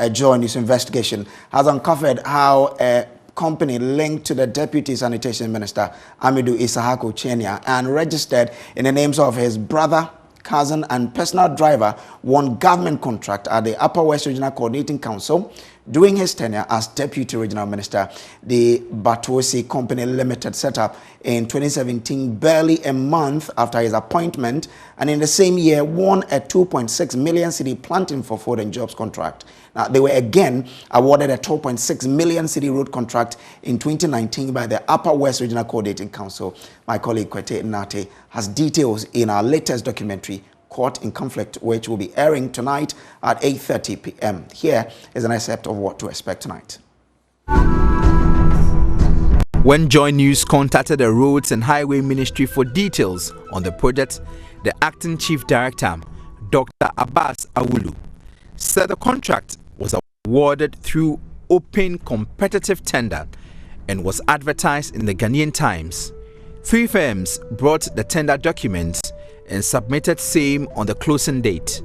a JoyNews investigation has uncovered how a company linked to the Deputy Sanitation Minister, Amidu Isahako Chenia, and registered in the names of his brother, cousin, and personal driver won government contract at the Upper West Regional Coordinating Council during his tenure as Deputy Regional Minister. The Batosi Company Limited set up in 2017, barely a month after his appointment, and in the same year won a 2.6 million cedi planting for food and jobs contract. Now, they were again awarded a 12.6 million cedi road contract in 2019 by the Upper West Regional Coordinating Council. My colleague Kwete Nate has details in our latest documentary, Caught in Conflict, which will be airing tonight at 8:30 p.m. Here is an excerpt of what to expect tonight. When JoyNews contacted the Roads and Highway Ministry for details on the project, the acting chief director, Dr. Abbas Awulu, said the contract was awarded through open competitive tender and was advertised in the Ghanaian Times. 3 firms brought the tender documents and submitted same on the closing date.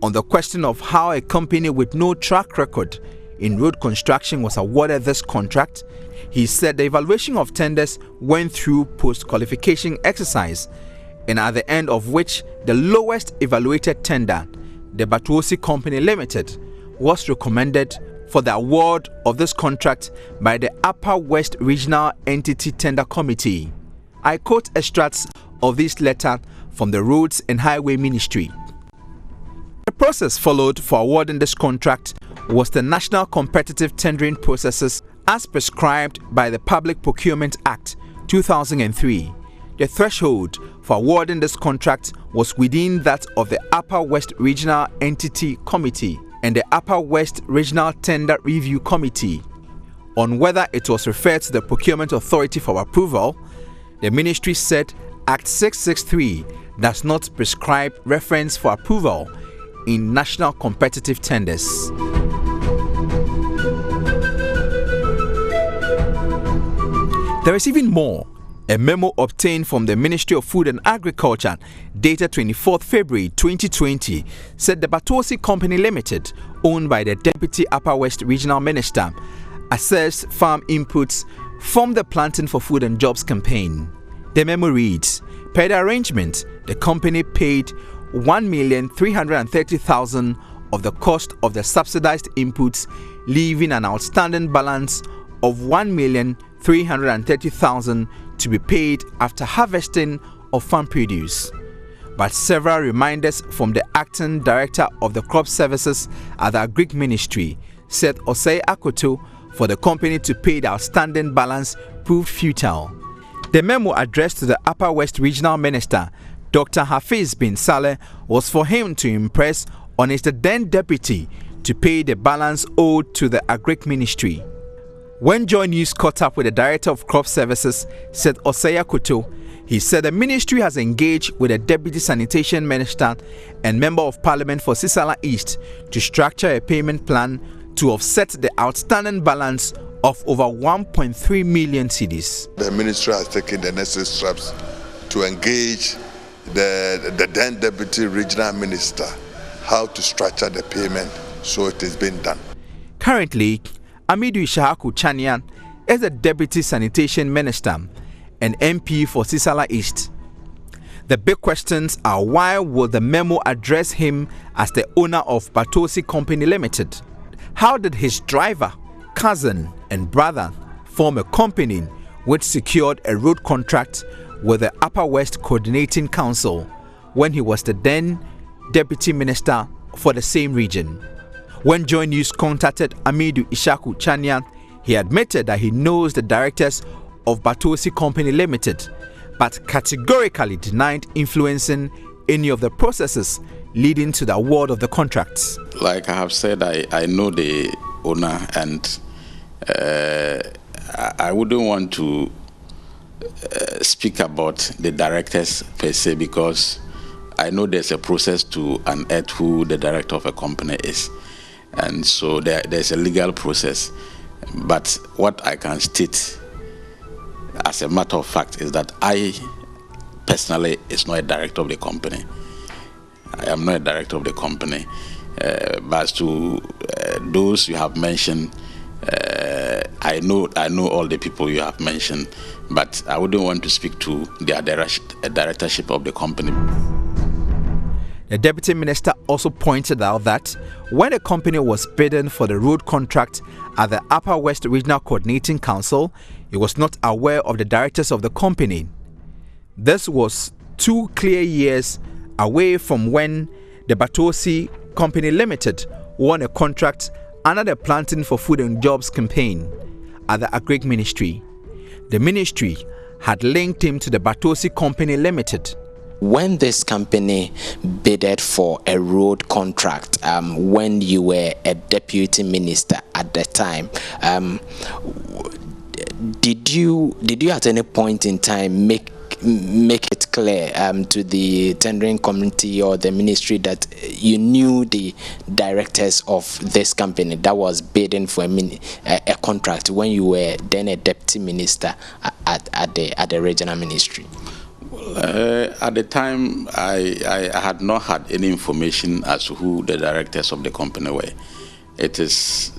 On the question of how a company with no track record in road construction was awarded this contract, he said the evaluation of tenders went through post-qualification exercise, and at the end of which the lowest evaluated tender, the Batosi Company Limited, was recommended for the award of this contract by the Upper West Regional Entity Tender Committee. I quote extracts of this letter from the Roads and Highway Ministry. The process followed for awarding this contract was the national competitive tendering processes as prescribed by the Public Procurement Act 2003. The threshold for awarding this contract was within that of the Upper West Regional Entity Committee and the Upper West Regional Tender Review Committee. On whether it was referred to the Procurement Authority for approval, the ministry said Act 663 does not prescribe reference for approval in national competitive tenders. There is even more. A memo obtained from the Ministry of Food and Agriculture dated 24th February 2020 said the Batosi Company Limited, owned by the Deputy Upper West Regional Minister, assessed farm inputs from the Planting for Food and Jobs campaign. The memo reads, per the arrangement, the company paid 1,330,000 of the cost of the subsidized inputs, leaving an outstanding balance of 1,330,000 to be paid after harvesting of farm produce. But several reminders from the acting director of the crop services at the Agric Ministry said Osei Akoto for the company to pay the outstanding balance proved futile. The memo addressed to the Upper West Regional Minister, Dr. Hafiz bin Saleh, was for him to impress on his then deputy to pay the balance owed to the Agric Ministry. When JoyNews caught up with the Director of Crop Services, said Osei Akoto, he said the ministry has engaged with the Deputy Sanitation Minister and Member of Parliament for Sisala East to structure a payment plan to offset the outstanding balance of over 1.3 million cedis. The ministry has taken the necessary steps to engage the then Deputy Regional Minister how to structure the payment, so it is being done. Currently, Amidu Isahako Chenia is the Deputy Sanitation Minister and MP for Sisala East. The big questions are, why will the memo address him as the owner of Batosi Company Limited? How did his driver, cousin and brother form a company which secured a road contract with the Upper West Coordinating Council when he was the then Deputy Minister for the same region? When JoyNews contacted Amidu Isahako Chenia, he admitted that he knows the directors of Batosi Company Limited, but categorically denied influencing any of the processes leading to the award of the contracts. Like I have said, I know the owner, and I wouldn't want to speak about the directors per se, because I know there's a process to unearth who the director of a company is. And so there's a legal process. But what I can state as a matter of fact is that I personally is not a director of the company. I am not a director of the company. But as to those you have mentioned, I know all the people you have mentioned, but I wouldn't want to speak to the directorship of the company. The Deputy Minister also pointed out that when the company was bidding for the road contract at the Upper West Regional Coordinating Council, he was not aware of the directors of the company. This was 2 clear years away from when the Batosi Company Limited won a contract under the Planting for Food and Jobs campaign at the Agric Ministry. The ministry had linked him to the Batosi Company Limited. When this company bidded for a road contract, when you were a deputy minister at the time, did you at any point in time make it clear to the tendering committee or the ministry that you knew the directors of this company that was bidding for a contract when you were then a deputy minister at the regional ministry? At the time, I had not had any information as to who the directors of the company were. It is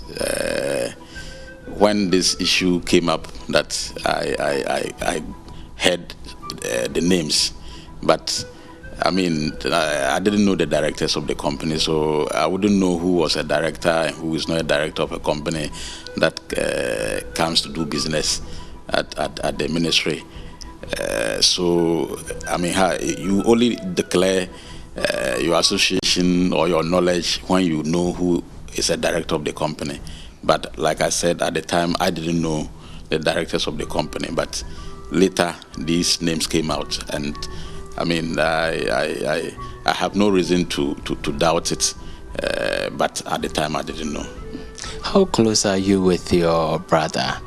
when this issue came up that I heard the names, but I mean, I didn't know the directors of the company, so I wouldn't know who was a director and who is not a director of a company that comes to do business at the ministry. So, I mean, you only declare your association or your knowledge when you know who is a director of the company. But like I said, at the time, I didn't know the directors of the company. But later, these names came out. And, I mean, I have no reason to doubt it. But at the time, I didn't know. How close are you with your brother?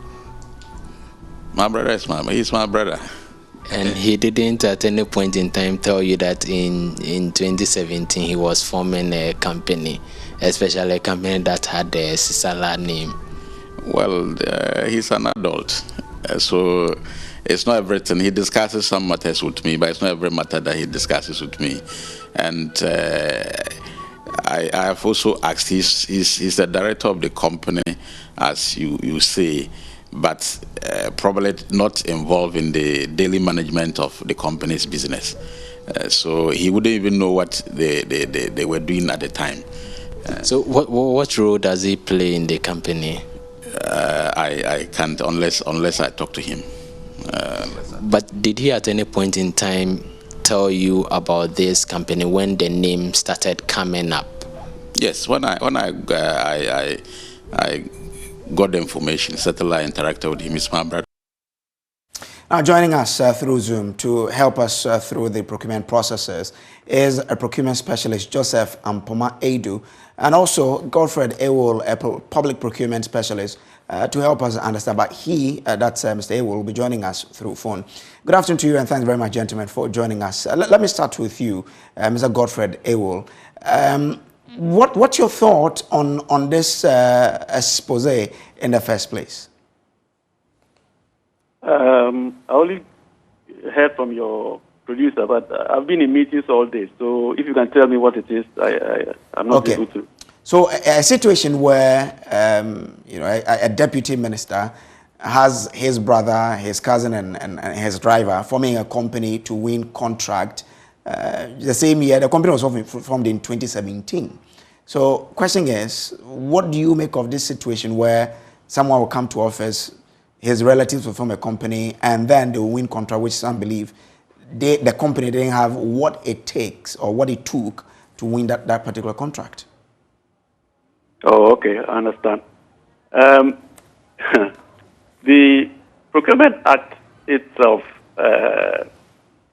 My brother is he's my brother. And he didn't at any point in time tell you that in 2017 he was forming a company, especially a company that had the Sisala name? Well, he's an adult, so it's not everything. He discusses some matters with me, but it's not every matter that he discusses with me. And I have also asked, he's the director of the company, as you say, but probably not involved in the daily management of the company's business. So he wouldn't even know what they were doing at the time. So what role does he play in the company? I can't unless I talk to him. But did he at any point in time tell you about this company when the name started coming up? Yes, when I got the information, certainly I interacted with him. He's my brother. Now, joining us through Zoom to help us through the procurement processes is a procurement specialist, Joseph Ampoma Edu, and also Godfred Ewol, a public procurement specialist, to help us understand. But that's Mr. Ewol, will be joining us through phone. Good afternoon to you, and thanks very much, gentlemen, for joining us. Let me start with you, Mr. Godfred Ewol. What's your thought on this expose in the first place? I only heard from your producer, but I've been in meetings all day. So if you can tell me what it is, I'm not able to. So a situation where a deputy minister has his brother, his cousin, and his driver forming a company to win contract. The same year, the company was formed in 2017. So question is, what do you make of this situation where someone will come to office, his relatives will form a company, and then they will win contract, which some believe the company didn't have what it takes or what it took to win that particular contract? Oh, okay, I understand. The Procurement Act itself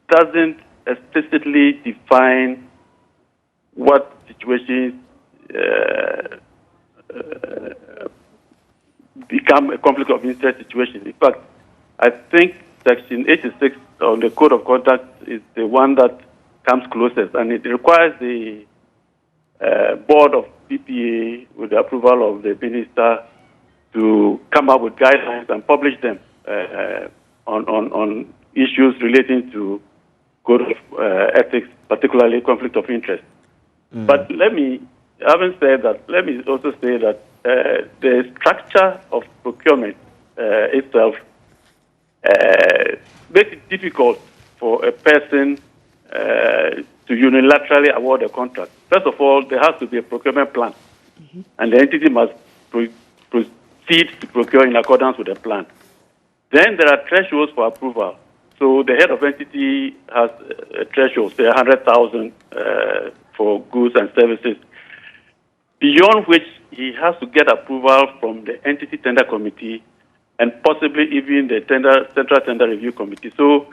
doesn't explicitly define what situations become a conflict of interest situation. In fact, I think Section 86 on the Code of Conduct is the one that comes closest, and it requires the board of PPA, with the approval of the minister, to come up with guidelines and publish them on issues relating to code of ethics, particularly conflict of interest. But let me having said that, let me also say that the structure of procurement itself makes it difficult for a person to unilaterally award a contract. First of all, there has to be a procurement plan, and the entity must proceed to procure in accordance with the plan. Then there are thresholds for approval. So the head of entity has a threshold, say 100,000 for goods and services, beyond which he has to get approval from the entity tender committee and possibly even the central tender review committee. So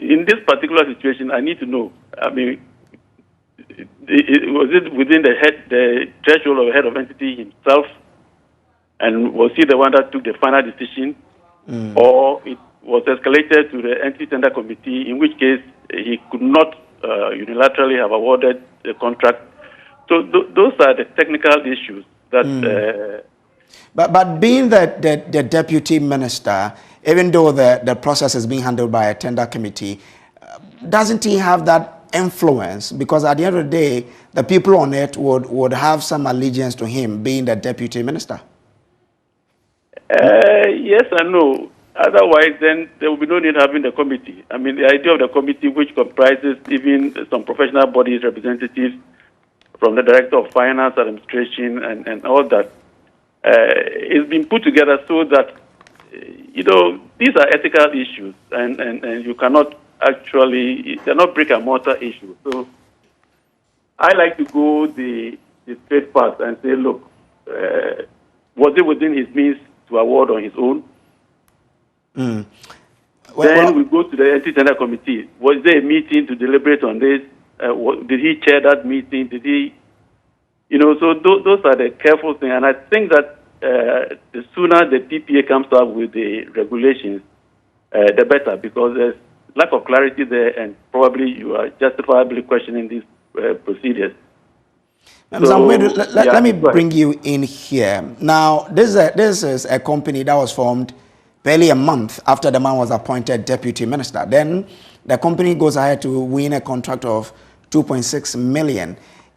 in this particular situation, I need to know, I mean, was it within the threshold of the head of entity himself, and was he the one that took the final decision, or it was escalated to the entity tender committee, in which case he could not unilaterally have awarded the contract? So those are the technical issues that... But being the deputy minister, even though the process is being handled by a tender committee, doesn't he have that influence? Because at the end of the day, the people on it would have some allegiance to him being the deputy minister. Yes and no. Otherwise, then there will be no need having the committee. I mean, the idea of the committee, which comprises even some professional bodies, representatives from the Director of Finance, Administration, and all that, is being put together so that, you know, these are ethical issues, and you cannot actually, they're not brick and mortar issues. So I like to go the straight path and say, look, was it within his means to award on his own? Then we go to the entity tender committee. Was there a meeting to deliberate on this? Did he chair that meeting? Did he, you know, so those are the careful things. And I think that the sooner the PPA comes up with the regulations, the better, because there's lack of clarity there, and probably you are justifiably questioning these procedures. So, let me bring you in here. Now, this is a company that was formed barely a month after the man was appointed deputy minister. Then the company goes ahead to win a contract of 2.6 million.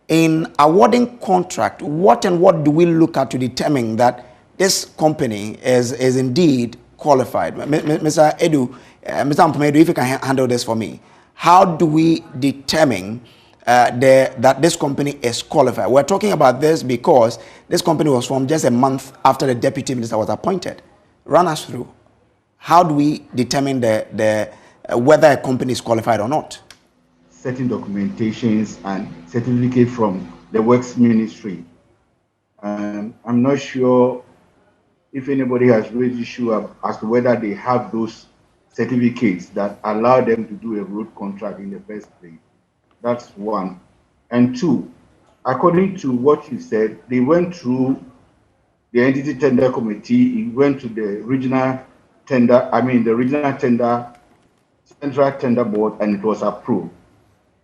In awarding contract, what do we look at to determine that this company is indeed qualified? Mr. Edu, Mr. Ampumedu, if you can handle this for me. How do we determine that this company is qualified? We're talking about this because this company was formed just a month after the deputy minister was appointed. Run us through. How do we determine whether a company is qualified or not? Certain documentations and certificate from the Works Ministry. I'm not sure if anybody has raised issue as to whether they have those certificates that allow them to do a road contract in the first place. That's one. And two, according to what you said, they went through the entity tender committee, it went to the regional tender, central tender board, and it was approved.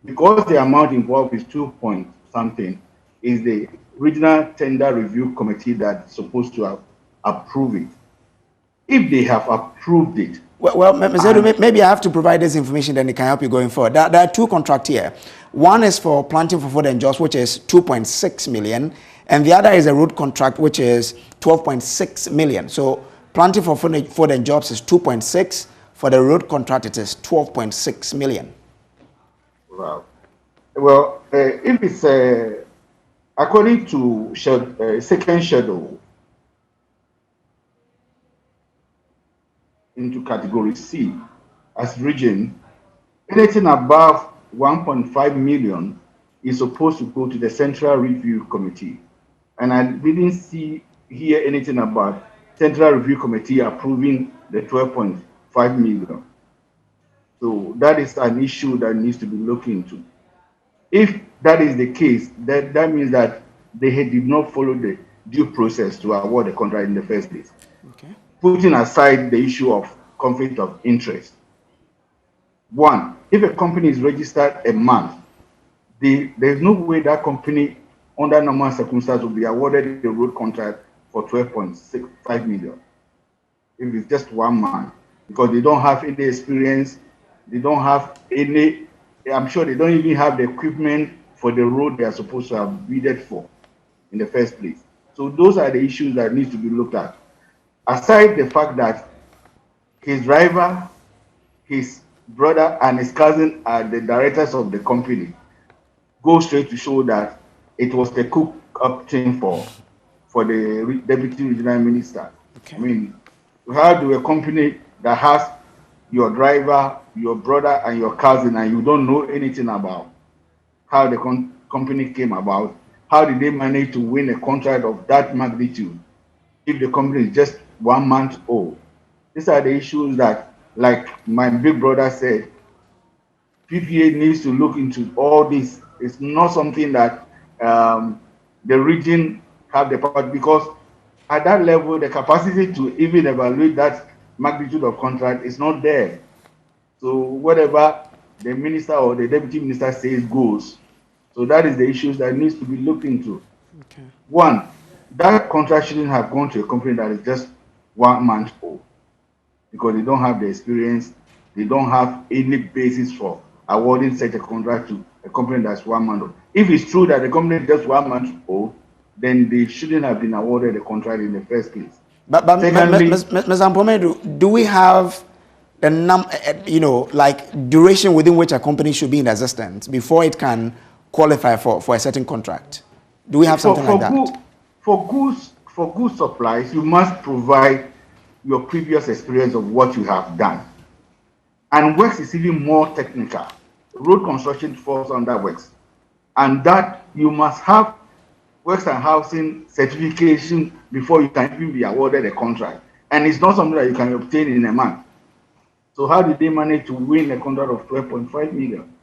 Because the amount involved is 2 point something, is the regional tender review committee that's supposed to approve it. If they have approved it, well, Mr. Edu, maybe I have to provide this information, then it can help you going forward. There are two contracts here. One is for planting for food and jobs, which is 2.6 million, and the other is a road contract, which is 12.6 million. So planting for food and jobs is 2.6. For the road contract, it is 12.6 million. Wow. Well, if it's according to second schedule into category C as region, anything above 1.5 million is supposed to go to the Central Review Committee. And I didn't hear anything about Central Review Committee approving the 12.5 million. So that is an issue that needs to be looked into. If that is the case, that means that they did not follow the due process to award the contract in the first place. Okay. Putting aside the issue of conflict of interest. One, if a company is registered a month, there's no way that company, under normal circumstances, will be awarded a road contract for 12.65 million. If it's just 1 month, because they don't have any experience, they don't have any, I'm sure they don't even have the equipment for the road they are supposed to have bidded for in the first place. So those are the issues that need to be looked at. Aside the fact that his driver, his brother, and his cousin are the directors of the company, go straight to show that it was the cook-up thing for the deputy regional minister. Okay. I mean, how do a company that has your driver, your brother, and your cousin, and you don't know anything about how the company came about, how did they manage to win a contract of that magnitude if the company is just 1 month old? These are the issues that, like my big brother said, PPA needs to look into all this. It's not something that the region have the power, because at that level, the capacity to even evaluate that magnitude of contract is not there. So whatever the minister or the deputy minister says goes. So that is the issues that needs to be looked into. Okay. One, that contract shouldn't have gone to a company that is just 1 month old, because they don't have the experience, they don't have any basis for awarding such a contract to a company that's 1 month old. If it's true that the company is just 1 month old, then they shouldn't have been awarded the contract in the first place. But Secondly, Ms. Ampomedu, do we have the like duration within which a company should be in existence before it can qualify for a certain contract? Do we have something like that? For goods supplies, you must provide your previous experience of what you have done. And works is even more technical. Road construction falls under works. And that you must have works and housing certification before you can even be awarded a contract. And it's not something that you can obtain in a month. So how did they manage to win a contract of 12.5 million?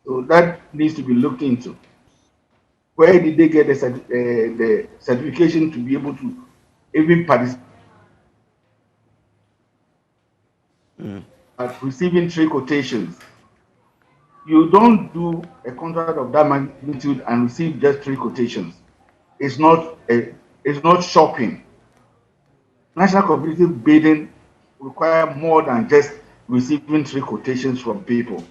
So that needs to be looked into. Where did they get the certification to be able to even participate at receiving 3 quotations? You don't do a contract of that magnitude and receive just 3 quotations. It's not shopping. National competitive bidding require more than just receiving 3 quotations from people.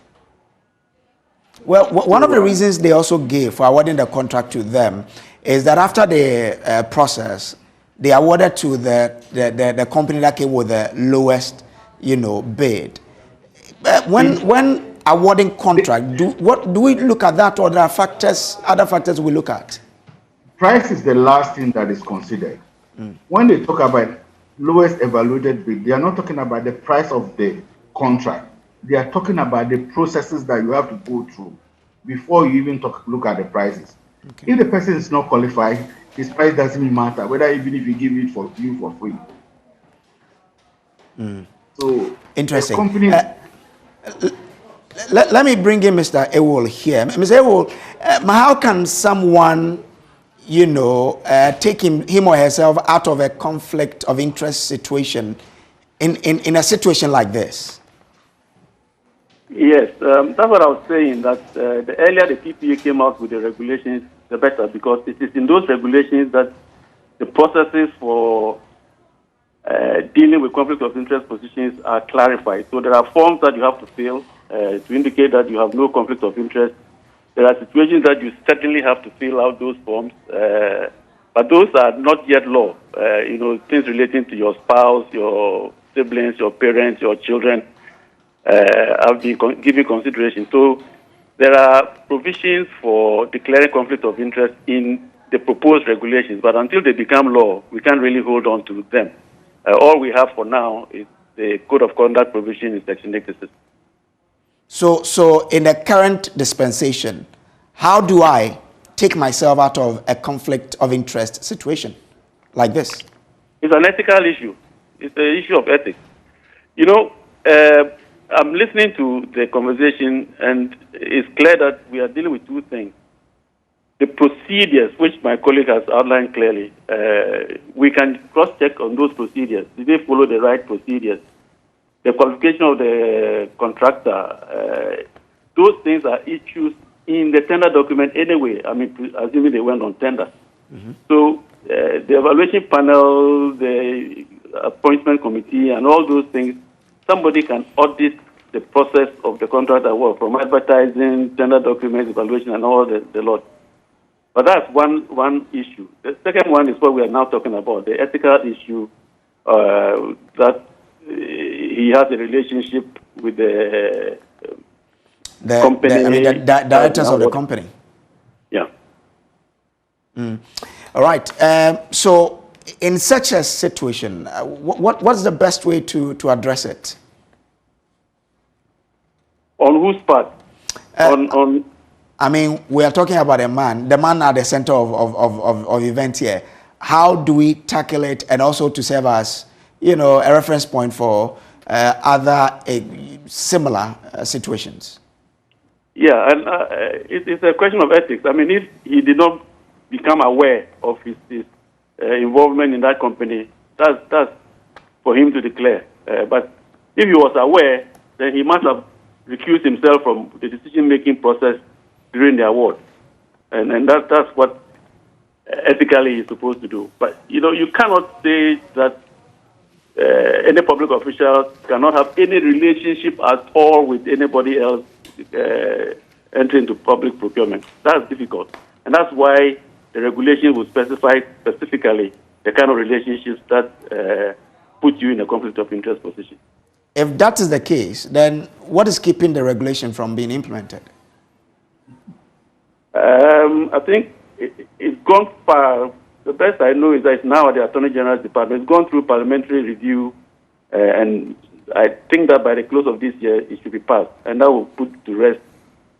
Well, one of the reasons they also gave for awarding the contract to them is that after the process, they awarded to the company that came with the lowest, bid. When awarding contract, do we look at that, or there are other factors we look at? Price is the last thing that is considered. When they talk about lowest evaluated bid, they are not talking about the price of the contract. They are talking about the processes that you have to go through before you even look at the prices. Okay. If the person is not qualified, his price doesn't matter, whether even if you give it for you for free. So interesting. Company, let me bring in Mr. Ewol here. Mr. Ewol, how can someone, take him or herself out of a conflict of interest situation in a situation like this? Yes, that's what I was saying, that the earlier the PPA came out with the regulations, the better, because it is in those regulations that the processes for dealing with conflict of interest positions are clarified. So there are forms that you have to fill to indicate that you have no conflict of interest. There are situations that you certainly have to fill out those forms, but those are not yet law. Things relating to your spouse, your siblings, your parents, your children, have been given consideration. So there are provisions for declaring conflict of interest in the proposed regulations, but until they become law, we can't really hold on to them. All we have for now is the Code of Conduct provision in Section 86. So in the current dispensation, how do I take myself out of a conflict of interest situation like this? It's an ethical issue. It's an issue of ethics. I'm listening to the conversation, and it's clear that we are dealing with two things. The procedures, which my colleague has outlined clearly, we can cross-check on those procedures. Did they follow the right procedures? The qualification of the contractor, those things are issues in the tender document anyway, assuming they went on tender. Mm-hmm. So the evaluation panel, the appointment committee, and all those things, somebody can audit the process of the contract award, from advertising, tender documents, evaluation, and all the lot. But that's one issue. The second one is what we are now talking about, the ethical issue that he has a relationship with the company. The directors of the company. Yeah. All right. So in such a situation, what's the best way to address it? On whose part? I mean, we are talking about the man at the center of event here. How do we tackle it, and also to serve as, a reference point for other similar situations? Yeah, and it's a question of ethics. I mean, if he did not become aware of his involvement in that company, that's for him to declare. But if he was aware, then he must have recused himself from the decision-making process during the award. And that's what ethically he's supposed to do. But, you cannot say that any public official cannot have any relationship at all with anybody else entering into public procurement. That's difficult. And that's why the regulation will specify specifically the kind of relationships that put you in a conflict of interest position. If that is the case, then what is keeping the regulation from being implemented? I think it's gone far. The best I know is that it's now at the Attorney General's Department. It's gone through parliamentary review, and I think that by the close of this year, it should be passed. And that will put to rest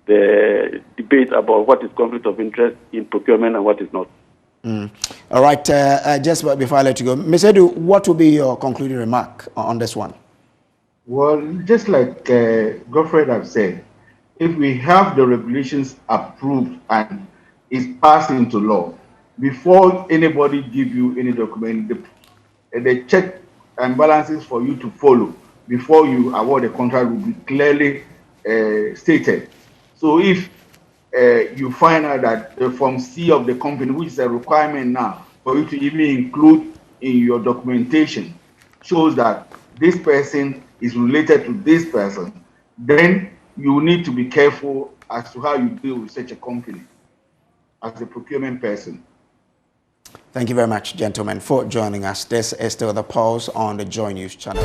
the debate about what is conflict of interest in procurement and what is not. All right. Just before I let you go, Ms. Edu, what will be your concluding remark on this one? Well, just like Godfred have said, if we have the regulations approved and it's passed into law, before anybody give you any document, the check and balances for you to follow before you award a contract will be clearly stated. So if you find out that the Form C of the company, which is a requirement now for you to even include in your documentation, shows that this person is related to this person, then you need to be careful as to how you deal with such a company as a procurement person. Thank you very much, gentlemen, for joining us. This is still The Pulse on the Joy News channel.